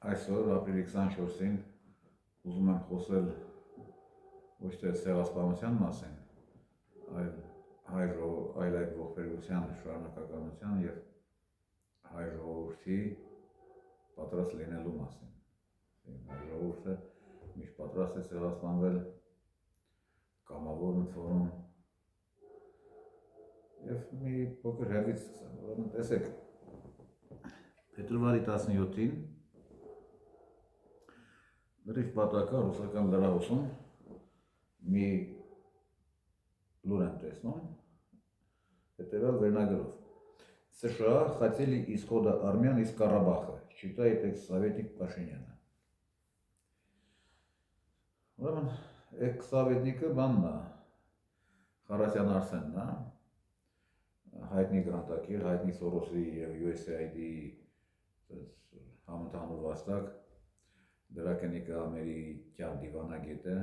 Այսօր ապրիլի 24-ին ուզում եմ խոսել ոչ թե ցեղասպանության մասին, այլ այդ ողբերգության շարունակականության եւ հայ ժողովրդի պատրաստ լինելու մասին։ Հայ ժողովուրդը միշտ պատրաստ է ցեղասպանվել, կամավոր ընդունում եւ մի փոքր հերվից սկսեմ, տեսեք, փետրվարի 17-ին լրիվ պատակա ռուսական լրահոսում մի լուր եմ տեսնում, հետևյալ վերնագրով. США хотели исхода армян из Карабаха, читает экс-советник Пашиняна. Ուրեմն, էքս-սովետնիկը բանն է, Խարասյան Արսենն է, հայտնի գրանտակիր, հայտնի Սորոսի և USAID-ի համընդհանուր վաստակ, դրա կենիկը ամերիկյան դիվանագետ է,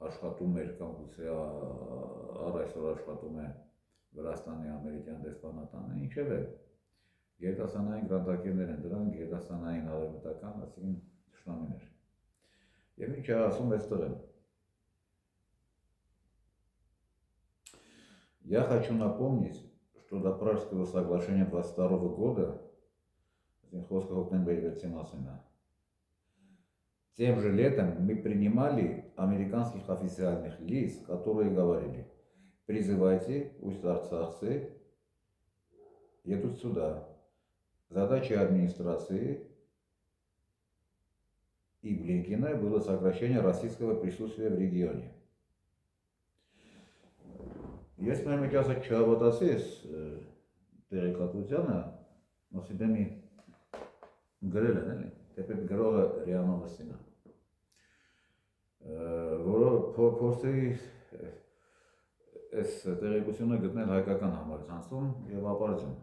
աշխատում էր կամ գուցե այսօր աշխատում է Վրաստանի ամերիկյան դեսպանատանը, ինչև է, գերդաստանային գրանտակիրներ են դրանք, գերդաստանային արևմտական, այսինքն թշնամիներ։ Եվ ինչ է ասում այստեղ եմ. Я хочу напомнить, что до Пражского соглашения 22 года, тем же летом мы принимали американских официальных лиц, которые говорили: призывайте, пусть арцахцы едут сюда. Задача администрации и Блинкина было сокращение российского присутствия в регионе. Ես մեր մեջ ասած չհավատացի ես տեղեկատվությանը, մասիդեմի գրել են, էլի, թեպետ գրողը Ռիանովսին է, որը փորձի այս տեղեկությունը գտնել հայկական համալսանցում և ապարդյուն,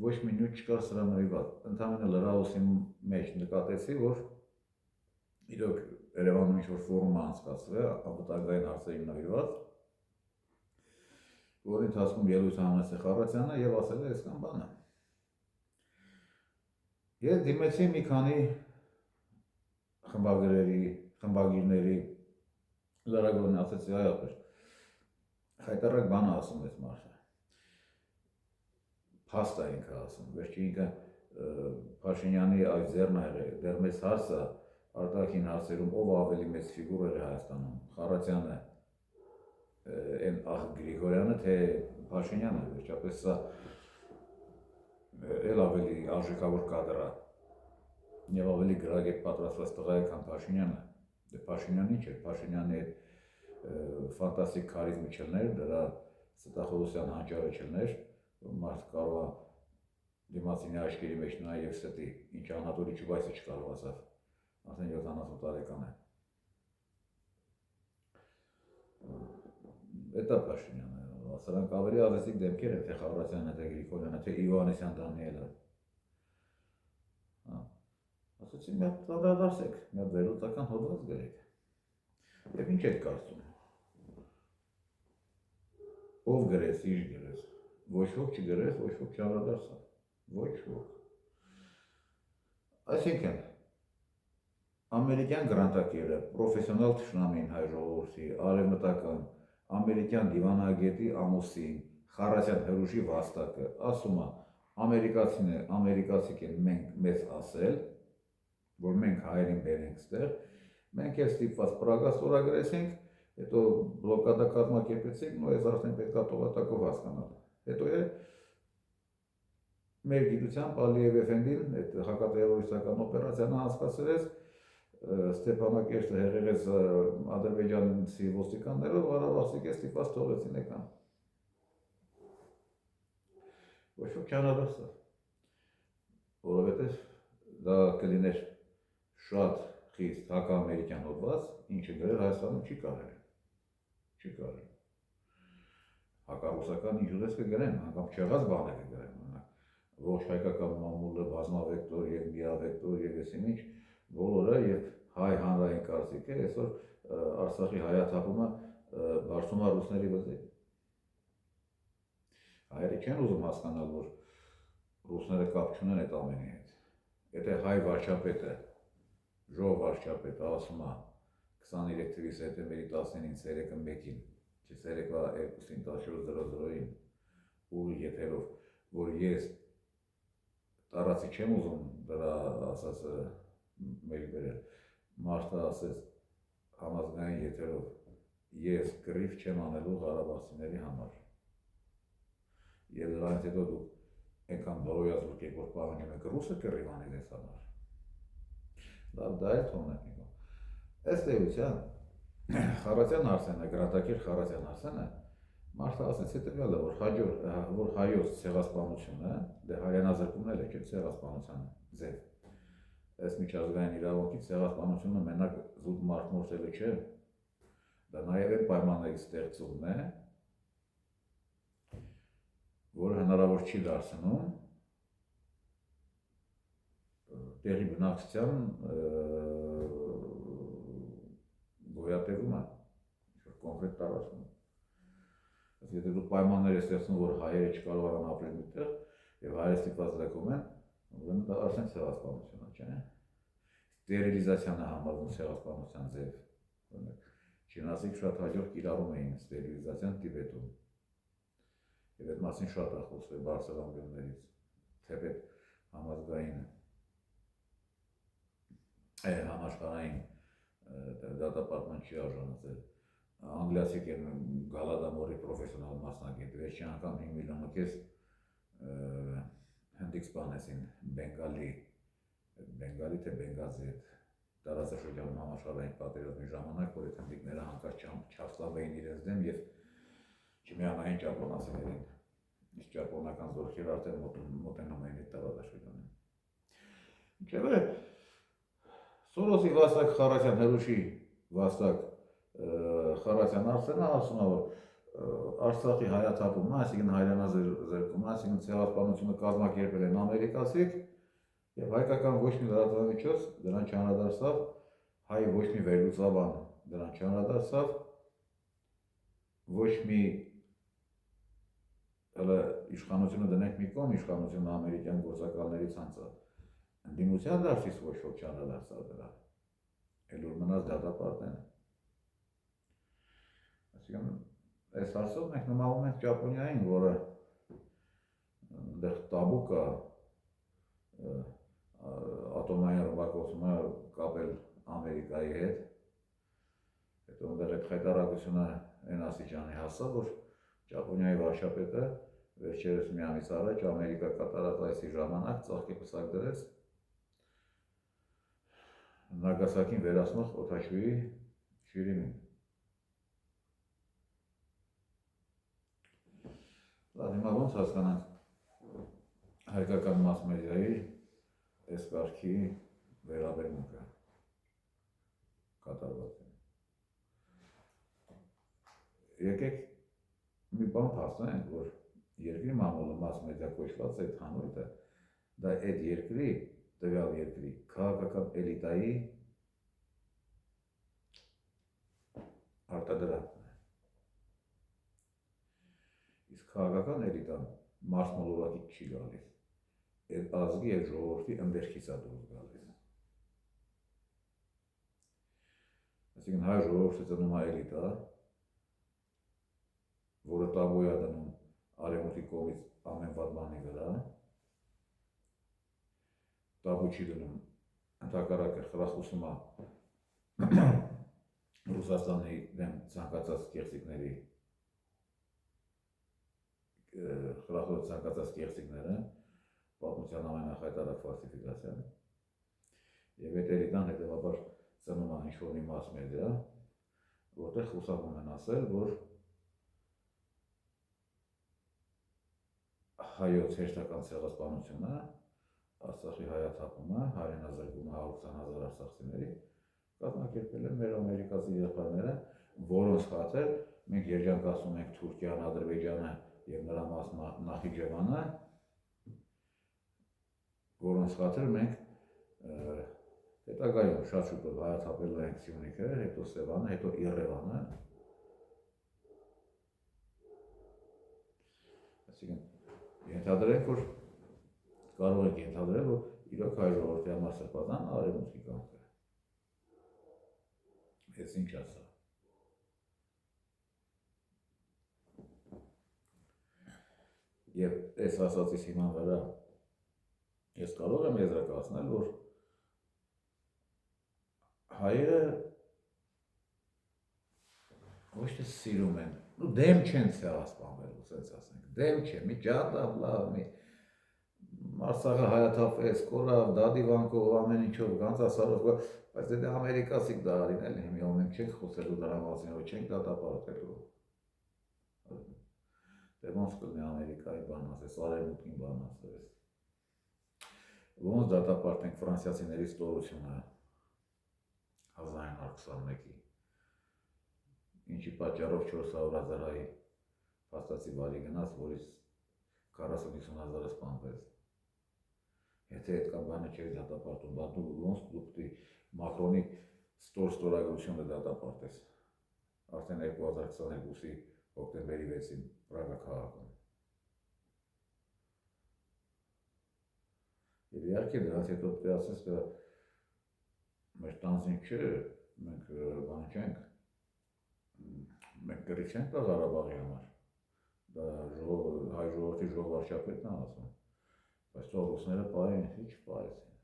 ոչ մի նյութ չկար սրա նվիրված, ընդամենը լրահոսի մեջ նկատեցի, որ իրոք Երևանում ինչ-որ ֆորում է անցկացվել, անվտանգային հարցերին նվիրված, որի ընթացքում ելույթ անեց Խարատյանը և ասել է այսքան բանը։ Ես դիմեցի մի քանի խմբագիրների լրագրողին, ասեցի այապեր, խայտառակ բան է ասում այս մարդը, փաստ է ինքը ասում, վերջի ինքը Փաշինյանի այս դեռ մեծ հարցը արտաքին հարցերում ով ավելի մեծ ֆիգուր էր Հայաստանում, Խարատյանը, այն աղ Գրիգորյանը, թե Փաշինյանը, վերջապես սա էլ ավելի արժեքավոր կադր է և ավելի գրագետ պատրաստված տղա է, քան Փաշինյանը, դե Փաշինյանը ինչ էր, Փաշինյանի ֆանտաստիկ քարիզմի չլներ, դրա ստախոդության հանճարը չլներ, մարդ կարող է դիմացինի աչքերի մեջ նայ և ստի, ինչ Անատոլի Չուբայսը չկարողացավ, արդեն 70 տարեկան է։ Էդ է Փաշինյանը, սրանք ավելի ազդեցիկ դեմքեր են, թե Խարատյանը, թե Գրիգորյանը, թե Իվանեսյան Դանիելը։ Ասացի, մի հատ անդրադարձեք, մի հատ վերլուծական հոդված գրեք։ Եվ ինչ եք կարծում։ Ով գրեց, ինչ գրեց, ոչ ոք չգրեց, ոչ ոք չանդրադարձավ, ոչ ոք։ Այսինքն, ամերիկյան գրանտակիրը, պրոֆեսիոնալ թշնամին հայ ժողովրդի, արևմտական, ամերիկյան դիվանագետի ամուսին, Խարատյան հրուշի վաստակը, ասում է, ամերիկացիք են մենք մեզ ասել, որ մենք հայերին բերենք ստեղ, մենք էլ ստիպված Պրագա ստորագրեցինք, հետո բլոկադա կազմակերպեցինք, նո ես արդեն պետք է տողատակով հասկանալ։ Հետո է մեր գիտությամբ Ալիև Էֆենդին այդ հակատերորիստական օպերացիան անցկացրեց, Ստեփանակերտը հեղեղեց ադրբեջանցի ոստիկաններով, Ղարաբաղցիք ստիպված թողեցին եկան։ Ոչ ոք չանդրադարձավ, որովհետև դա կլիներ շատ խիստ հակաամերիկյան հոդված, ինչը գրել Հայաստանում չի կարելի։ Հակառուսական ինչ ուզես կգրեն, անգամ չեղած բան է կգրեն, ողջ հայկական մամուլը, բազմավեկտոր և միավեկտոր և եսիմ ինչ, բոլորը և հայ հանրային կարծիքը այսօր Արցախի հայաթափումը բարձում է ռուսների վզի։ Հայերը չեն ուզում հասկանալ, որ ռուսները կապ չունեն այդ ամենի հետ, եթե հայ վարչապետը, ժող վարչապետը ասում է 23 թվականի սեպտեմբերի 19-ին ցերեկը 1-ին, չէ ցերեկվա 2-ին 14:00-ին ուղիղ եթերով, որ ես տարածի չեմ ուզում դրա ասածը մեկ բերել, մարդը ասեց համազգային եթերով, ես կռիվ չեմ անելու ղարաբաղցիների համար։ Եվ դրանից հետո դուք այնքան բարոյազուրկ եք, որ պահանջում եք ռուսը կռիվ անի ձեզ համար։ Լավ, դա էլ թողնենք ինքո։ Ըստ էության Խարատյան Արսենը, գրատակիր Խարատյան Արսենը մարդը ասեց հետևյալը, որ հայոց ցեղասպանությունը, դե հայրենազրկումն էլ է, չէ՞ ցեղասպանության ձև։ Այս միջազգային իրավունքի ցեղասպանությունը մենակ զուտ մարդ մորթելը չէ, դա նաև այն պայմանների ստեղծումն է, որ հնարավոր չի դարձնում տեղի բնակչության գոյատևումը, կոնկրետ տարածքում։ Եթե դու պայմաններ ես ստեղծում, որ հայերը չկարողանան ապրել միտեղ եւ հայերը ստիպված լքում են, ուրեմն դա արդեն ցեղասպանություն է, չէ՞։ Ստերիլիզացիան է համարվում ցեղասպանության ձև։ Չինացիք շատ հաջող կիրառում էին ստերիլիզացիան Տիբետում։ Եվ այդ մասին շատ է խոսվել բարձր անկյուններից, թեպետ համազգային համաշխարհային դատապարտման չի արժանացել։ Անգլիացիք են Գալադամորի պրոֆեսիոնալ մասնագետ, վերջին անգամ 5 միլիոնը կես հնդիկ սպանեցին Բենգալի թե Բենգազի հետ տարածաշրջանում համաշխարհային պատերազմի ժամանակ, որ այդ հնդիկները հանկարծ չափսլավեին իրենց դեմ եւ չմիանային ճապոնացիներին, իսկ ճապոնական զորքերը արդեն մոտենում էին այդ տարածաշրջանին։ Ինչևէ, Սորոսի վաստակ Խարատյան հերոշի վաստակ Խարատյան Արսենը ասում է, որ Արցախի հայաթափումը, այսինքն հայրենազրկումը, այսինքն ցեղասպանությունը կազմակերպել են ամերիկացիք եւ հայկական ոչ մի լրատվամիջոց դրան չանդրադարձավ, հայ ոչ մի վերլուծաբան դրան չանդրադարձավ, ոչ մի իշխանությունը դնենք մի կողմ, իշխանությունը ամերիկյան գործակալների ցանցը ընդդիմության դարձից ոչ ոք չանդրադարձավ դրան, էլ որ մնաց դատապարտեն։ Այսինքն այս հարցով մենք նմանվում ենք Ճապոնիային, որը այնտեղ տաբու կա ատոմային ռմբակոծումը կապել Ամերիկայի հետ, հետո այնտեղ այդ խայտարակությունը այն աստիճանի հասավ, որ Ճապոնիայի վարչապետը վերջերս մի ամիս առաջ Ամերիկա կատարած այցի ժամանակ ծաղկեպսակ դրեց Նագասակին վերացնող օդաչուի շիրիմին։ Լավ, հիմա ոնց հասկանանք հայկական մաս մեդիայի այս կարգի վերաբերմունքը կատարված է։ Եկեք մի բան փաստենք, որ երկրի մամուլը մաս մեդիա կոչված այդ հանույթը, դա այդ երկրի, տվյալ երկրի քաղաքական էլիտայի արտադրանքն է։ Իսկ քաղաքական էլիտան մասնոլորակից չի գալիս, այդ ազգի եւ ժողովրդի ընդերքից է դուրս գալիս։ Այսինքն հայ ժողովուրդը ծնում է էլիտա, որը տաբու է դնում արևմուտքի կողմից ամեն վատ բանի վրա, տաբու չի դնում, ընդհակառակը խրախուսում է Ռուսաստանի դեմ ցանկացած կեղծիքների պատմության ամենախայտարակ ֆալսիֆիկացիան, եւ այդ էլիտան հետեւաբար ծնում է ինչ-որ մի մաս մեդիա, որտեղ խուսափում են ասել, որ հայոց հերթական ցեղասպանությունը, Արցախի հայաթափումը, հայրենազրկումը 120,000 արցախցիների կազմակերպել են մեր ամերիկացի եղբայրները, որոնց խաթր մենք երջանկացնում ենք Թուրքիան, Ադրբեջանը եւ նրա մաս Նախիջևանը, որոնց խաթր մենք հետագայում շատ շուտով հայաթափելու ենք Սյունիքը, հետո Սևանը, հետո Իռևանը։ Այսինքն ենթադրենք, որ կարող եք ենթադրել, որ իրոք հայ ժողովրդի համար սրբազան արևմուտքի կամքը։ Ես ինչ ասա։ Եվ այս ասածից հիման վրա ես կարող եմ եզրակացնել, որ հայերը ոչ թե սիրում են, ու դեմ չեն ցեղասպանվել, ուսած ասենք, դեմ չեն, մի ջանդավ լավ, մի Արցախը հայաթափվեց, կորավ, դադիվանքով, ամեն ինչով, գանձասարով, բայց դե ամերիկացիք դա արին էլ, հիմա մենք չենք խոսելու դրա մասին, որ չենք դատապարտելու։ Դե ոնց կլինի Ամերիկայի բան ասես, արևմուտքին բան ասես։ Ոնց դատապարտենք ֆրանսիացիների ստորությունը 1921-ի, ինչի պատճառով 400,000 հայ փաստացի վարի գնաց, որից 40-50,000-ը սպանվեց։ Եթե այդ կամ բանը չէր դատապարտում, բանտու ոնց դուք Մակրոնի ստորագրությունը դատապարտես, արդեն 2022-ի հոկտեմբերի 6-ին Պրագա քաղաքում։ Եվ իհարկե դրանց հետո պետք է ասես, դա մեր տանձին չէ, մենք բան չենք, մենք կռիվ չենք տա Ղարաբաղի համար, դա հայ ժողովրդի ժողովարշապետն է ասում, բայց թող ռուսները պահեն, ինչ պահեցին։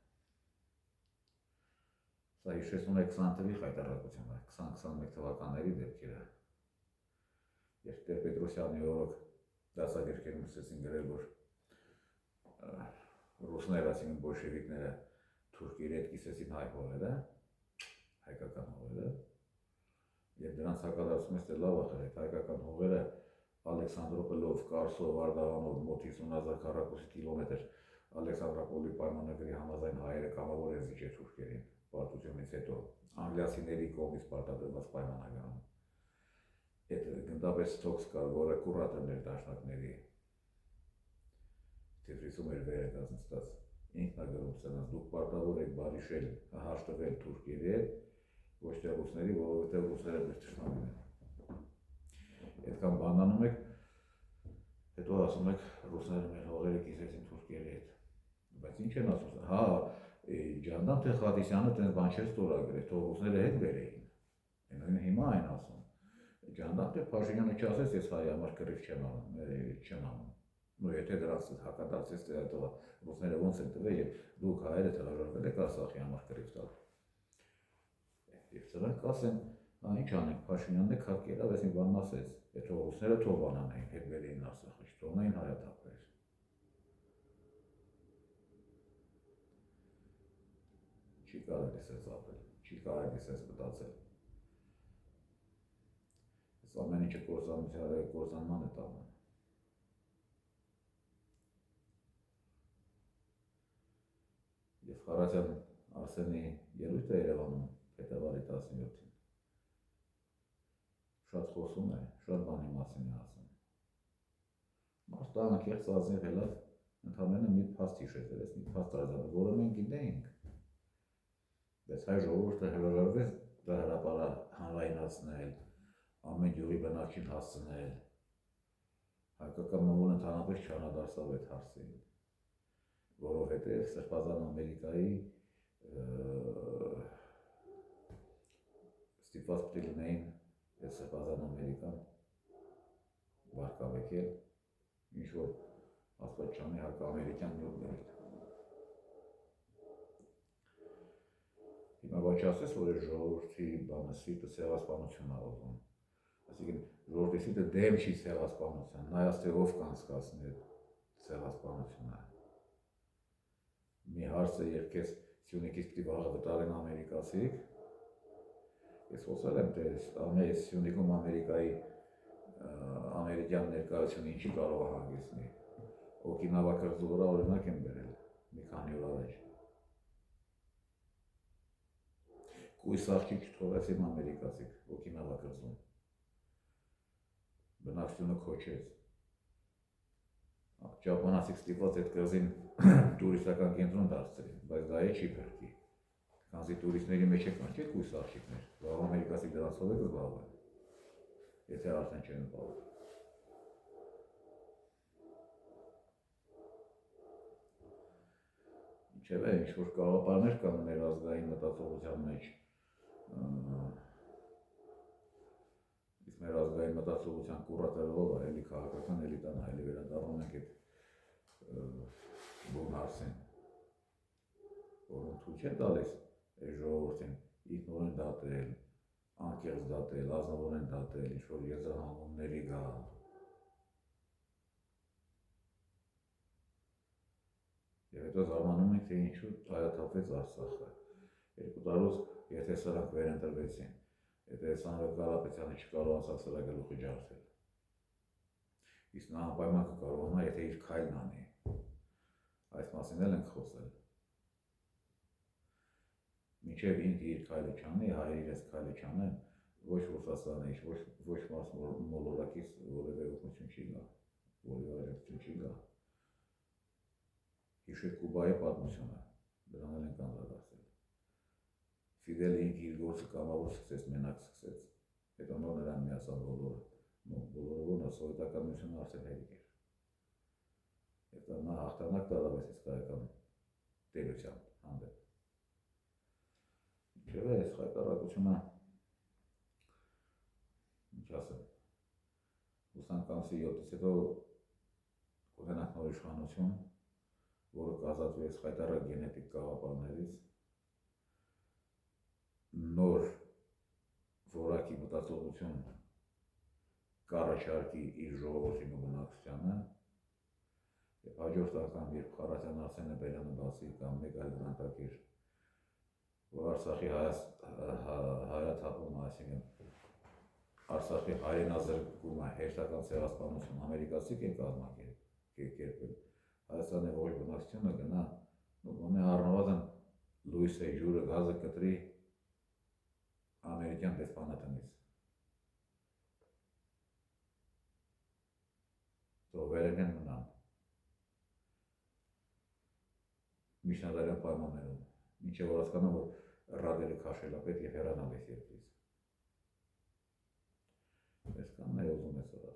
Սա հիշեցնում է 20 թվականի խայտառակությունը, 2021 թվականների դեպքերը, երբ Տեր-Պետրոսյանի օրոք դասագրքերում սկսեցին գրել, որ ռուսները, այսինքն բոլշևիկները թուրքերի հետ կիսեցին հայ հողերը, հայկական հողերը, եւ դրանց հակադարձում ես, թե լավ ախր այդ հայկական հողերը Ալեքսանդրոպոլով, Կարսով, Արդավանով մոտ 50,000 քառակուսի կիլոմետր Ալեքսանդրոպոլի պայմանագրի համաձայն հայերը կամավոր են զիջել թուրքերին, պարտությունից հետո անգլիացիների կողմից պարտադրված պայմանագրում։ Այդ գնդապետ թոքս կար, որը կուրատորն էր դաշնակների Թիֆլիսում էր վերը կազմած, ինքնագրում սրանց, դուք պարտավոր եք բարիշել, հաշտվել թուրքերի հետ, ոչ թե ռուսների, որովհետև ռուսները մեր թշնամին են։ Այդքան բանանում եք, հետո ասում եք ռուսները մեր հողերը կիսեցին թուրքերի հետ։ Բայց ինչ են ասում, հա, ջանդամ թե Խատիսյանը տենց բան չէր ստորագրել, թող ռուսները հետ բերեին։ Այն հիմա այն ասում։ Ջանդամ թե Փաշինյանը չասեց, ես հայ համար կռիվ չեմ անում։ Ու եթե դրանց հակադարձես, հետո ռուսները ոնց են տվել եւ դուք հայերը հրաժարվել եք Արցախի համար կռիվ տալ։ Եվ սրանք ասեն, ինչ անենք, Փաշինյանն է քարք ելավ, այսին բանն ասեց, եթե ռուսները թող բան անեին, հետ բերեին Արցախը, չթողնեին հայաթափվեր։ Չի կարելի սենց ապրել, չի կարելի սենց մտածել։ Այս ամեն ինչը կործանման է տանում։ Եվ Խարացյան Արսենի ելույթը Երևանում փետրվարի 17-ին շատ խոսում է, շատ բանի մասին է ասում։ Մարդը անկեղծ ազնիվ ելավ, ընդհանրապես մի փաստ հիշեցրել, այս մի փաստ արձանը, որը մենք գիտեինք։ Բայց հայ ժողովուրդը հրաժարվեց դա հրապարակ հանրայնացնել, ամեն գյուղի բնակչին հասցնել։ Հայկական մամուլը ընդհանրապես չանադարձավ այդ հարցին, որովհետև Սրբազան Ամերիկայի ստիպված պետք է լինեին այդ Սրբազան Ամերիկան վարկավեկել, ինչ-որ աստված չանի հակաամերիկյան նյութ բերել։ Հիմա ոչ ասես, որ այդ ժողովրդի բանը սիրտը ցեղասպանություն է ուզում։ Այսինքն ժողովրդի սիրտը դեմ չի ցեղասպանության, նայած թե ով կանցկացնի այդ ցեղասպանությունը։ Մի հարցը, երբ քեզ Սյունիքից պիտի վաղը վտարեն ամերիկացիք, ես խոսել եմ, թե Սյունիքում Ամերիկայի ամերիկյան ներկայությունը ինչի կարող է հանգեցնի։ Օկինավա կղզու վրա օրինակ են բերել մի քանի օր առաջ։ Կույս աղջիկ չթողեցին ամերիկացիք Օկինավա կղզում։ Բնակչությունը քոչեց։ Ճապոնացիք ստիպված այդ կղզին տուրիստական կենտրոն դարձրին, բայց դա չի փրկի։ Քանզի տուրիստների մեջ եկան չէ կույս աղջիկներ, լավ ամերիկացիք դրանցով է կզբաղվեն, եթե արդեն չեն զբաղվում։ Չէ՞ ինչ-որ գաղափարներ կան մեր ազգային մտածողության մեջ, իսկ մեր ազգային մտածողության կուրատորով է, էլի քաղաքական էլիտան, այլի վերադառնում ենք այդ բուն հարցին, որոնք թույլ չեն տալիս այս ժողովրդին ինքնուրույն դատել, անկեղծ դատել, ազնվորեն դատել, ինչ-որ եզրահանգումների գալ։ Եվ հետո զարմանում ենք, թե ինչու հայաթափվեց Արցախը։ 2 տարուց, եթե սրանք վերընտրվեցին, եթե Սամվել Կարապետյանը չկարողացավ սրա գլուխը ջարդել, իսկ նա անպայման կկարողանա, եթե իր քայլն անի։ Այս մասին էլ ենք խոսել։ Մինչև ինքը իր քայլը չանի, հայերը իրենց քայլը չանեն, ոչ Ռուսաստանից, ոչ մոլորակից որևէ օգնություն չի գա, որևէ աջակցություն չի գա։ Հիշեք Կուբայի պատմությունը, դրան էլ ենք անդրադարձել։ Ֆիդելը ինքը իր գործը կամավոր սկսեց, մենակ սկսեց, հետո նոր նրան միացան բոլորը ոնը սովետական միությունը արդեն հերիք էր։ Հետո նա հաղթանակ տարավ այս իսկայական տերության հանդեպ։ Ինչև է այս խայտառակությունը, ինչ ասեմ, հուսանք ամսի 7-ից հետո կունենանք նոր իշխանություն, որը կազատվի այս խայտառակ գենետիկ գաղափարներից, նոր որակի մտածողություն կառաջարկի իր ժողովրդին ու բնակչությանը, եւ հաջորդ անգամ, երբ Խարատյան Արսենը Բերյանը բացի կամ մեկ այլ գրանտակիր, որ Արցախի հայաթափումը, այսինքն Արցախի հայրենազրկումը, հերթական ցեղասպանություն ամերիկացիք են կազմակերպել, Հայաստանի ողջ բնակչությունը գնա, գոնե առնվազն լույսը, ջուրը, գազը կտրի ամերիկյան դեսպանատնից։ Թողերեն են մնան միջնադարյան պայմաններում, մինչև որ հասկանան, որ ռադերը քաշել է պետք եւ հեռանալ այս երկրից։ Այսքանն է ուզում ես ասել։